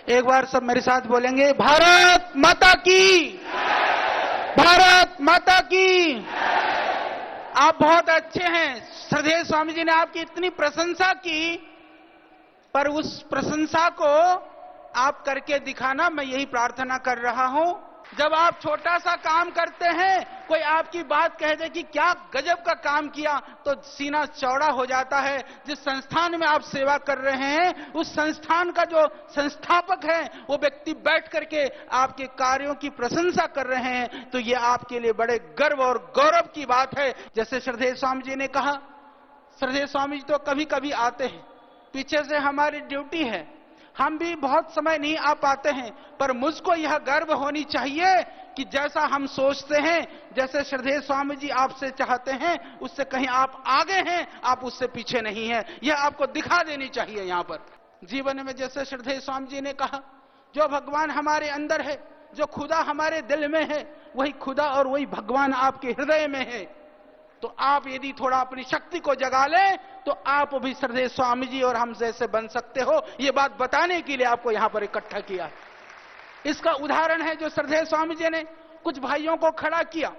एक बार सब मेरे साथ बोलेंगे, भारत माता की, भारत माता की। आप बहुत अच्छे हैं। श्रद्धेय स्वामी जी ने आपकी इतनी प्रशंसा की, पर उस प्रशंसा को आप करके दिखाना, मैं यही प्रार्थना कर रहा हूं। जब आप छोटा सा काम करते हैं, कोई आपकी बात कह दे कि क्या गजब का काम किया, तो सीना चौड़ा हो जाता है। जिस संस्थान में आप सेवा कर रहे हैं, उस संस्थान का जो संस्थापक है, वो व्यक्ति बैठ करके आपके कार्यों की प्रशंसा कर रहे हैं, तो ये आपके लिए बड़े गर्व और गौरव की बात है। जैसे श्रद्धेय स्वामी जी ने कहा, श्रद्धेय स्वामी जी तो कभी कभी आते हैं, पीछे से हमारी ड्यूटी है, हम भी बहुत समय नहीं आ पाते हैं, पर मुझको यह गर्व होनी चाहिए कि जैसा हम सोचते हैं, जैसे श्रद्धेय स्वामी जी आपसे चाहते हैं, उससे कहीं आप आगे हैं, आप उससे पीछे नहीं हैं। यह आपको दिखा देनी चाहिए। यहां पर जीवन में जैसे श्रद्धेय स्वामी जी ने कहा, जो भगवान हमारे अंदर है, जो खुदा हमारे दिल में है, वही खुदा और वही भगवान आपके हृदय में है। तो आप यदि थोड़ा अपनी शक्ति को जगा लें, तो आप भी श्रद्धेय स्वामी जी और हम जैसे बन सकते हो। ये बात बताने के लिए आपको यहां पर इकट्ठा किया। इसका उदाहरण है जो श्रद्धेय स्वामी जी ने कुछ भाइयों को खड़ा किया।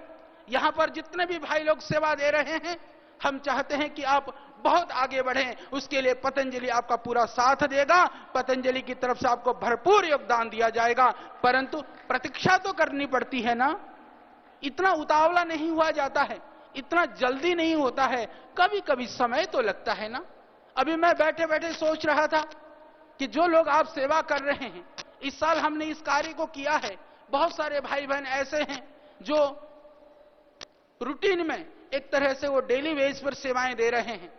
यहां पर जितने भी भाई लोग सेवा दे रहे हैं, हम चाहते हैं कि आप बहुत आगे बढ़ें। उसके लिए पतंजलि आपका पूरा साथ देगा। पतंजलि की तरफ से आपको भरपूर योगदान दिया जाएगा, परंतु प्रतीक्षा तो करनी पड़ती है ना। इतना उतावला नहीं हुआ जाता है, इतना जल्दी नहीं होता है, कभी कभी समय तो लगता है ना। अभी मैं बैठे बैठे सोच रहा था कि जो लोग आप सेवा कर रहे हैं, इस साल हमने इस कार्य को किया है। बहुत सारे भाई बहन ऐसे हैं जो रूटीन में एक तरह से वो डेली बेस पर सेवाएं दे रहे हैं।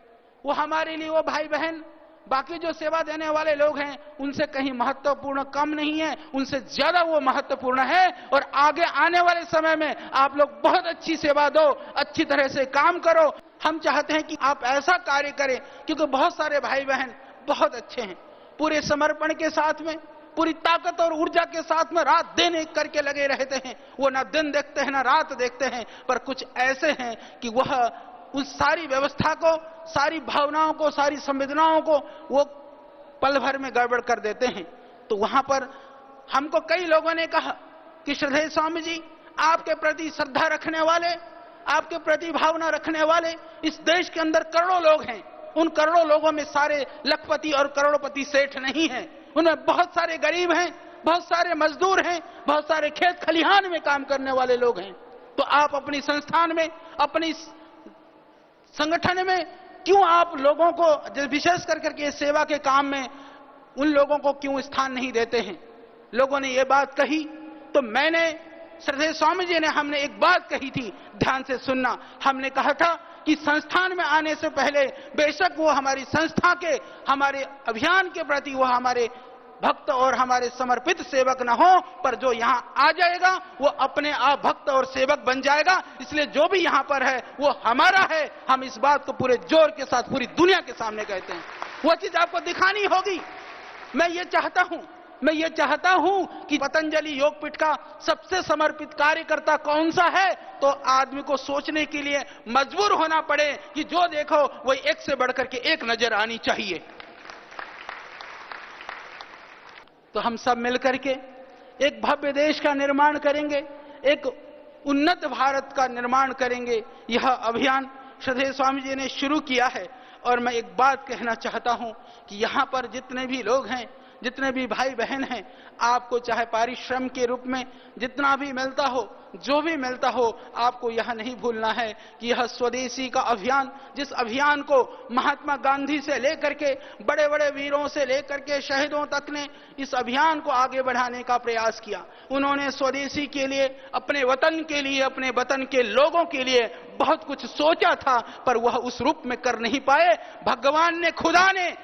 वो हमारे लिए, वो भाई बहन बाकी जो सेवा देने वाले लोग हैं, उनसे कहीं महत्वपूर्ण कम नहीं है, उनसे ज्यादा वो महत्वपूर्ण है। और आगे आने वाले समय में आप लोग बहुत अच्छी सेवा दो, अच्छी तरह से काम करो। हम चाहते हैं कि आप ऐसा कार्य करें, क्योंकि बहुत सारे भाई बहन बहुत अच्छे हैं, पूरे समर्पण के साथ में, पूरी ताकत और ऊर्जा के साथ में रात दिन एक करके लगे रहते हैं। वो ना दिन देखते हैं ना रात देखते हैं, पर कुछ ऐसे हैं कि वह उस सारी व्यवस्था को, सारी भावनाओं को, सारी संवेदनाओं को वो पल भर में गड़बड़ कर देते हैं। तो वहां पर हमको कई लोगों ने कहा कि श्रद्धेय स्वामी जी, आपके प्रति श्रद्धा रखने वाले, आपके प्रति भावना रखने वाले इस देश के अंदर करोड़ों लोग हैं। उन करोड़ों लोगों में सारे लखपति और करोड़पति सेठ नहीं हैं, उनमें बहुत सारे गरीब हैं, बहुत सारे मजदूर हैं, बहुत सारे खेत खलिहान में काम करने वाले लोग हैं। तो आप अपनी संस्थान में, अपनी संगठन में क्यों आप लोगों को, विशेष करके सेवा के काम में उन लोगों को क्यों स्थान नहीं देते हैं? लोगों ने ये बात कही, तो मैंने, श्रद्धेय स्वामी जी ने, हमने एक बात कही थी, ध्यान से सुनना। हमने कहा था कि संस्थान में आने से पहले बेशक वो हमारी संस्था के, हमारे अभियान के प्रति वो हमारे भक्त और हमारे समर्पित सेवक न हो, पर जो यहां आ जाएगा वो अपने आप भक्त और सेवक बन जाएगा। इसलिए जो भी यहां पर है वो हमारा है। हम इस बात को पूरे जोर के साथ पूरी दुनिया के सामने कहते हैं। वो चीज आपको दिखानी होगी। मैं ये चाहता हूं कि पतंजलि योगपीठ का सबसे समर्पित कार्यकर्ता कौन सा है, तो आदमी को सोचने के लिए मजबूर होना पड़े कि जो देखो वो एक से बढ़कर के एक नजर आनी चाहिए। तो हम सब मिलकर के एक भव्य देश का निर्माण करेंगे, एक उन्नत भारत का निर्माण करेंगे। यह अभियान श्रद्धेय स्वामी जी ने शुरू किया है। और मैं एक बात कहना चाहता हूं कि यहां पर जितने भी लोग हैं, जितने भी भाई बहन हैं, आपको चाहे पारिश्रम के रूप में जितना भी मिलता हो, जो भी मिलता हो, आपको यह नहीं भूलना है कि यह स्वदेशी का अभियान, जिस अभियान को महात्मा गांधी से लेकर के बड़े बड़े वीरों से लेकर के शहीदों तक ने इस अभियान को आगे बढ़ाने का प्रयास किया। उन्होंने स्वदेशी के लिए, अपने वतन के लिए, अपने वतन के लोगों के लिए बहुत कुछ सोचा था, पर वह उस रूप में कर नहीं पाए। भगवान ने, खुदा ने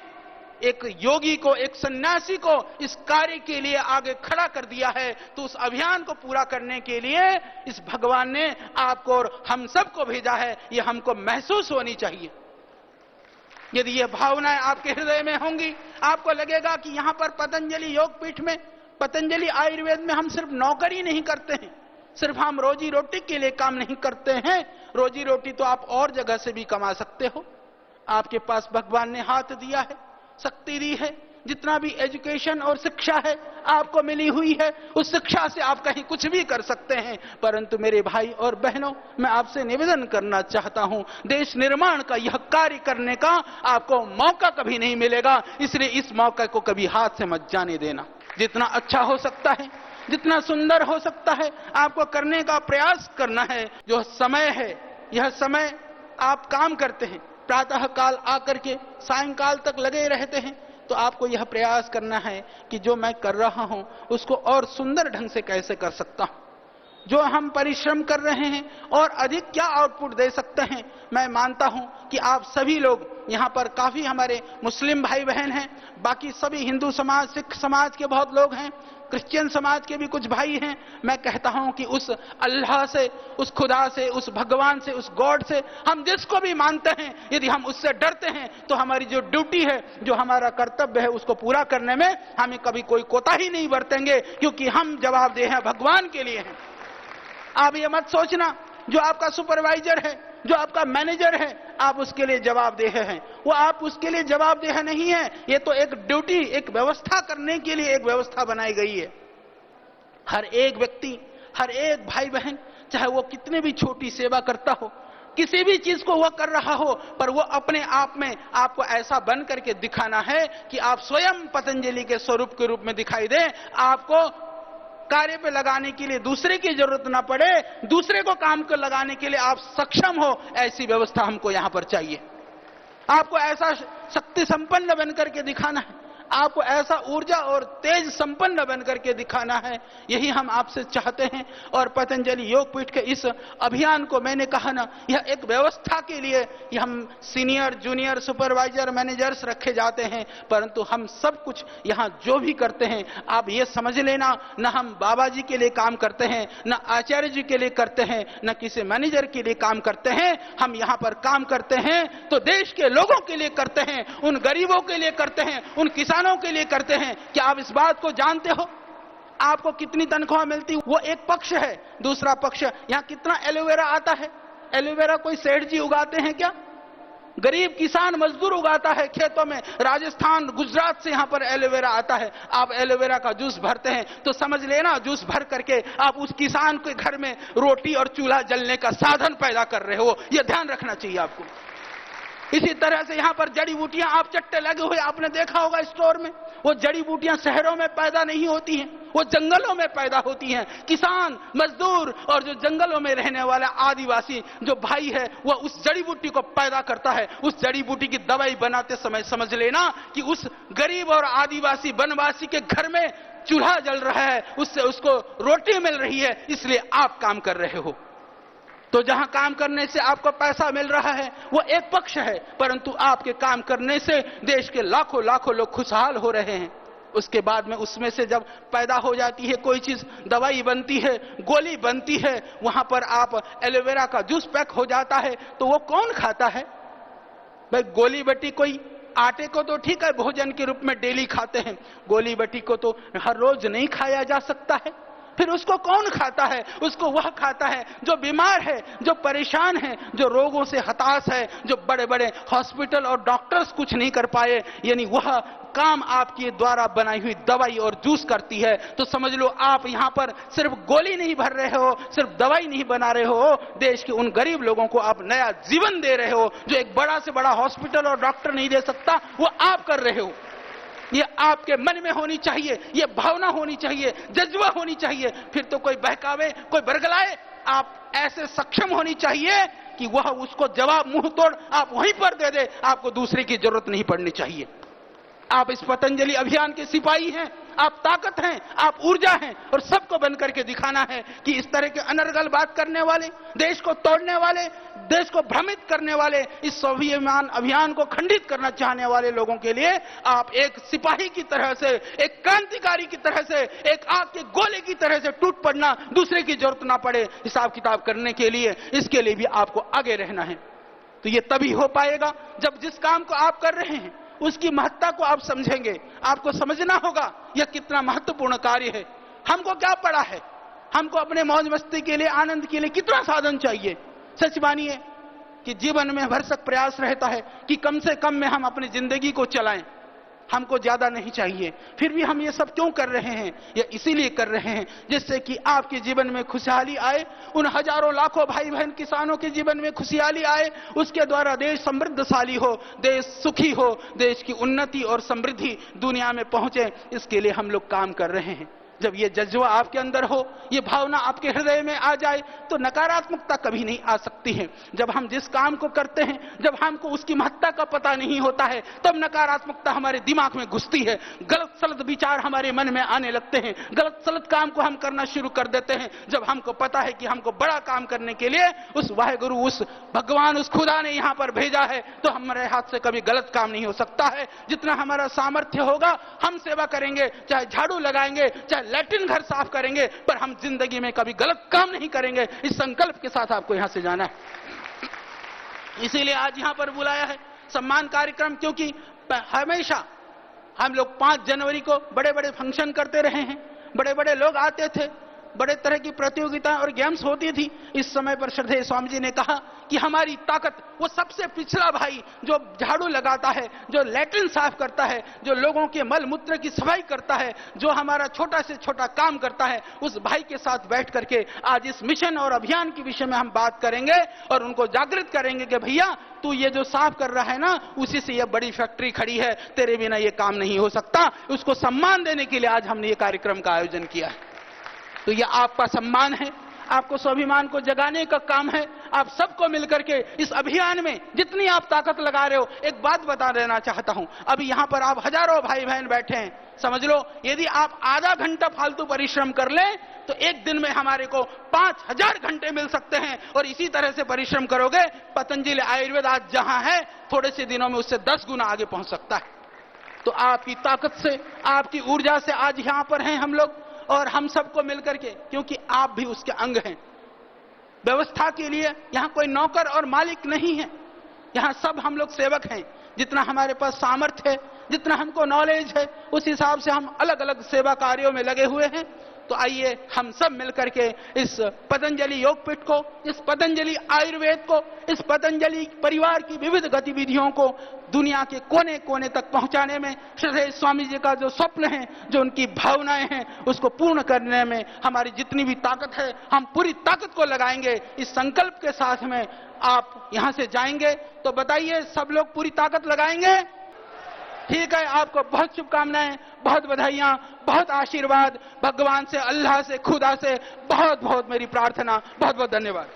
एक योगी को, एक सन्यासी को इस कार्य के लिए आगे खड़ा कर दिया है। तो उस अभियान को पूरा करने के लिए इस भगवान ने आपको और हम सबको भेजा है। ये हमको महसूस होनी चाहिए। यदि ये भावनाएं आपके हृदय में होंगी, आपको लगेगा कि यहां पर पतंजलि योगपीठ में, पतंजलि आयुर्वेद में हम सिर्फ नौकरी नहीं करते हैं, सिर्फ हम रोजी रोटी के लिए काम नहीं करते हैं। रोजी रोटी तो आप और जगह से भी कमा सकते हो। आपके पास भगवान ने हाथ दिया है, शक्ति दी है, जितना भी एजुकेशन और शिक्षा है आपको मिली हुई है, उस शिक्षा से आप कहीं कुछ भी कर सकते हैं। परंतु मेरे भाई और बहनों, मैं आपसे निवेदन करना चाहता हूं, देश निर्माण का यह कार्य करने का आपको मौका कभी नहीं मिलेगा, इसलिए इस मौके को कभी हाथ से मत जाने देना। जितना अच्छा हो सकता है, जितना सुंदर हो सकता है, आपको करने का प्रयास करना है। जो समय है, यह समय आप काम करते हैं, प्रातः काल आकर के सायंकाल तक लगे रहते हैं, तो आपको यह प्रयास करना है कि जो मैं कर रहा हूं उसको और सुंदर ढंग से कैसे कर सकता हूं। जो हम परिश्रम कर रहे हैं और अधिक क्या आउटपुट दे सकते हैं। मैं मानता हूं कि आप सभी लोग यहां पर काफी हमारे मुस्लिम भाई बहन हैं, बाकी सभी हिंदू समाज, सिख समाज के बहुत लोग हैं, क्रिश्चियन समाज के भी कुछ भाई हैं। मैं कहता हूं कि उस अल्लाह से, उस खुदा से, उस भगवान से, उस गॉड से, हम जिसको भी मानते हैं, यदि हम उससे डरते हैं तो हमारी जो ड्यूटी है, जो हमारा कर्तव्य है, उसको पूरा करने में हमें कभी कोई कोताही नहीं बरतेंगे, क्योंकि हम जवाबदेह हैं, भगवान के लिए हैं। आप ये मत सोचना जो आपका सुपरवाइजर है, जो आपका मैनेजर है, आप उसके लिए जवाबदेह हैं। वो आप उसके लिए जवाबदेह नहीं है, ये तो एक ड्यूटी, एक व्यवस्था करने के लिए एक व्यवस्था बनाई गई है। हर एक व्यक्ति, हर एक भाई बहन, चाहे वो कितने भी छोटी सेवा करता हो, किसी भी चीज को वह कर रहा हो, पर वो अपने आप में आपको ऐसा बन करके दिखाना है कि आप स्वयं पतंजलि के स्वरूप के रूप में दिखाई दें। आपको कार्य पे लगाने के लिए दूसरे की जरूरत ना पड़े, दूसरे को काम को लगाने के लिए आप सक्षम हो, ऐसी व्यवस्था हमको यहां पर चाहिए। आपको ऐसा शक्ति संपन्न बनकर के दिखाना है, आपको ऐसा ऊर्जा और तेज संपन्न बनकर के दिखाना है, यही हम आपसे चाहते हैं। और पतंजलि योगपीठ के इस अभियान को मैंने कहा ना, यह एक व्यवस्था के लिए कि हम सीनियर, जूनियर, सुपरवाइजर, मैनेजर्स रखे जाते हैं, परंतु हम सब कुछ यहां जो भी करते हैं, आप ये समझ लेना, न हम बाबा जी के लिए काम करते हैं, न आचार्य जी के लिए करते हैं, न किसी मैनेजर के लिए काम करते हैं। हम यहां पर काम करते हैं तो देश के लोगों के लिए करते हैं, उन गरीबों के लिए करते हैं, उन किसानों के लिए करते हैं। क्या आप इस बात को जानते हो? आपको कितनी तनख्वाह मिलती, वो एक पक्ष है। दूसरा पक्ष, यहां कितना एलोवेरा आता है। एलोवेरा कोई सेठ जी उगाते हैं क्या? गरीब किसान मजदूर उगाता है खेतों में। राजस्थान, गुजरात से यहां पर एलोवेरा आता है। आप एलोवेरा का जूस भरते हैं तो समझ लेना, जूस भर करके आप उस किसान के घर में रोटी और चूल्हा जलने का साधन पैदा कर रहे हो। यह ध्यान रखना चाहिए आपको। इसी तरह से यहां पर जड़ी बूटियां आप चट्टे लगे हुए आपने देखा होगा स्टोर में। वो जड़ी बूटियां शहरों में पैदा नहीं होती हैं, वो जंगलों में पैदा होती हैं। किसान, मजदूर और जो जंगलों में रहने वाला आदिवासी जो भाई है, वो उस जड़ी बूटी को पैदा करता है। उस जड़ी बूटी की दवाई बनाते समय समझ लेना कि उस गरीब और आदिवासी वनवासी के घर में चूल्हा जल रहा है, उससे उसको रोटी मिल रही है, इसलिए आप काम कर रहे हो। तो जहां काम करने से आपको पैसा मिल रहा है वो एक पक्ष है, परंतु आपके काम करने से देश के लाखों लाखों लोग खुशहाल हो रहे हैं। उसके बाद में उसमें से जब पैदा हो जाती है कोई चीज, दवाई बनती है, गोली बनती है, वहां पर आप एलोवेरा का जूस पैक हो जाता है, तो वो कौन खाता है भाई? गोली बटी कोई आटे को तो ठीक है भोजन के रूप में डेली खाते हैं, गोली बटी को तो हर रोज नहीं खाया जा सकता है। फिर उसको कौन खाता है? उसको वह खाता है जो बीमार है, जो परेशान है, जो रोगों से हताश है, जो बड़े बड़े हॉस्पिटल और डॉक्टर्स कुछ नहीं कर पाए, यानी वह काम आपके द्वारा बनाई हुई दवाई और जूस करती है। तो समझ लो आप यहां पर सिर्फ गोली नहीं भर रहे हो, सिर्फ दवाई नहीं बना रहे हो, देश के उन गरीब लोगों को आप नया जीवन दे रहे हो जो एक बड़ा से बड़ा हॉस्पिटल और डॉक्टर नहीं दे सकता, वो आप कर रहे हो। ये आपके मन में होनी चाहिए, ये भावना होनी चाहिए, जज्बा होनी चाहिए। फिर तो कोई बहकावे, कोई बरगलाए, आप ऐसे सक्षम होनी चाहिए कि वह उसको जवाब मुंह तोड़ आप वहीं पर दे दे, आपको दूसरे की जरूरत नहीं पड़नी चाहिए। आप इस पतंजलि अभियान के सिपाही हैं, आप ताकत हैं, आप ऊर्जा हैं, और सबको बन करके दिखाना है कि इस तरह के अनर्गल बात करने वाले, देश को तोड़ने वाले, देश को भ्रमित करने वाले, इस स्वाभिमान अभियान को खंडित करना चाहने वाले लोगों के लिए आप एक सिपाही की तरह से, एक क्रांतिकारी की तरह से, एक आग के गोले की तरह से टूट पड़ना, दूसरे की जरूरत ना पड़े हिसाब किताब करने के लिए, इसके लिए भी आपको आगे रहना है। तो ये तभी हो पाएगा जब जिस काम को आप कर रहे हैं उसकी महत्ता को आप समझेंगे। आपको समझना होगा यह कितना महत्वपूर्ण कार्य है। हमको क्या पड़ा है? हमको अपने मौज मस्ती के लिए, आनंद के लिए कितना साधन चाहिए। सच मानिए कि जीवन में भरसक प्रयास रहता है कि कम से कम में हम अपनी जिंदगी को चलाएं। हमको ज्यादा नहीं चाहिए, फिर भी हम ये सब क्यों कर रहे हैं? ये इसीलिए कर रहे हैं जिससे कि आपके जीवन में खुशहाली आए, उन हजारों लाखों भाई बहन किसानों के जीवन में खुशहाली आए, उसके द्वारा देश समृद्धशाली हो, देश सुखी हो, देश की उन्नति और समृद्धि दुनिया में पहुंचे, इसके लिए हम लोग काम कर रहे हैं। जब ये जज्बा आपके अंदर हो, ये भावना आपके हृदय में आ जाए, तो नकारात्मकता कभी नहीं आ सकती है। जब हम जिस काम को करते हैं, जब हमको उसकी महत्ता का पता नहीं होता है, तब नकारात्मकता हमारे दिमाग में घुसती है, गलत सलत विचार हमारे मन में आने लगते हैं, गलत सलत काम को हम करना शुरू कर देते हैं। जब हमको पता है कि हमको बड़ा काम करने के लिए उस वाहेगुरु, उस भगवान, उस खुदा ने यहां पर भेजा है, तो हमारे हाथ से कभी गलत काम नहीं हो सकता है। जितना हमारा सामर्थ्य होगा हम सेवा करेंगे, चाहे झाड़ू लगाएंगे, चाहे लैट्रिन घर साफ करेंगे, पर हम जिंदगी में कभी गलत काम नहीं करेंगे। इस संकल्प के साथ आपको यहां से जाना है। इसीलिए आज यहां पर बुलाया है सम्मान कार्यक्रम, क्योंकि हमेशा हम लोग 5 जनवरी को बड़े बड़े फंक्शन करते रहे हैं, बड़े बड़े लोग आते थे, बड़े तरह की प्रतियोगिता और गेम्स होती थी। इस समय पर श्रद्धेय स्वामी जी ने कहा कि हमारी ताकत वो सबसे पिछड़ा भाई जो झाड़ू लगाता है, जो लैट्रिन साफ करता है, जो लोगों के मल मूत्र की सफाई करता है, जो हमारा छोटा से छोटा काम करता है, उस भाई के साथ बैठ करके आज इस मिशन और अभियान के विषय में हम बात करेंगे और उनको जागृत करेंगे कि भैया तू ये जो साफ कर रहा है ना, उसी से ये बड़ी फैक्ट्री खड़ी है, तेरे बिना ये काम नहीं हो सकता। उसको सम्मान देने के लिए आज हमने ये कार्यक्रम का आयोजन किया है। तो यह आपका सम्मान है, आपको स्वाभिमान को जगाने का काम है। आप सबको मिलकर के इस अभियान में जितनी आप ताकत लगा रहे हो, एक बात बता देना चाहता हूं, अभी यहां पर आप हजारों भाई बहन बैठे हैं, समझ लो यदि आप आधा घंटा फालतू परिश्रम कर लें तो एक दिन में हमारे को 5000 घंटे मिल सकते हैं। और इसी तरह से परिश्रम करोगे, पतंजलि आयुर्वेद आज जहां है, थोड़े से दिनों में उससे 10 गुना आगे पहुंच सकता है। तो आपकी ताकत से, आपकी ऊर्जा से आज यहां पर हैं हम लोग, और हम सबको मिलकर के, क्योंकि आप भी उसके अंग हैं। व्यवस्था के लिए यहां कोई नौकर और मालिक नहीं है, यहां सब हम लोग सेवक हैं। जितना हमारे पास सामर्थ्य है, जितना हमको नॉलेज है, उस हिसाब से हम अलग अलग सेवा कार्यों में लगे हुए हैं। तो आइए हम सब मिलकर के इस पतंजलि योगपीठ को, इस पतंजलि आयुर्वेद को, इस पतंजलि परिवार की विविध गतिविधियों को दुनिया के कोने कोने तक पहुंचाने में, श्रद्धेय स्वामी जी का जो स्वप्न है, जो उनकी भावनाएं हैं, उसको पूर्ण करने में हमारी जितनी भी ताकत है, हम पूरी ताकत को लगाएंगे। इस संकल्प के साथ में आप यहां से जाएंगे तो बताइए, सब लोग पूरी ताकत लगाएंगे? ठीक है, आपको बहुत शुभकामनाएं, बहुत बधाइयां, बहुत आशीर्वाद, भगवान से, अल्लाह से, खुदा से बहुत बहुत मेरी प्रार्थना, बहुत बहुत धन्यवाद।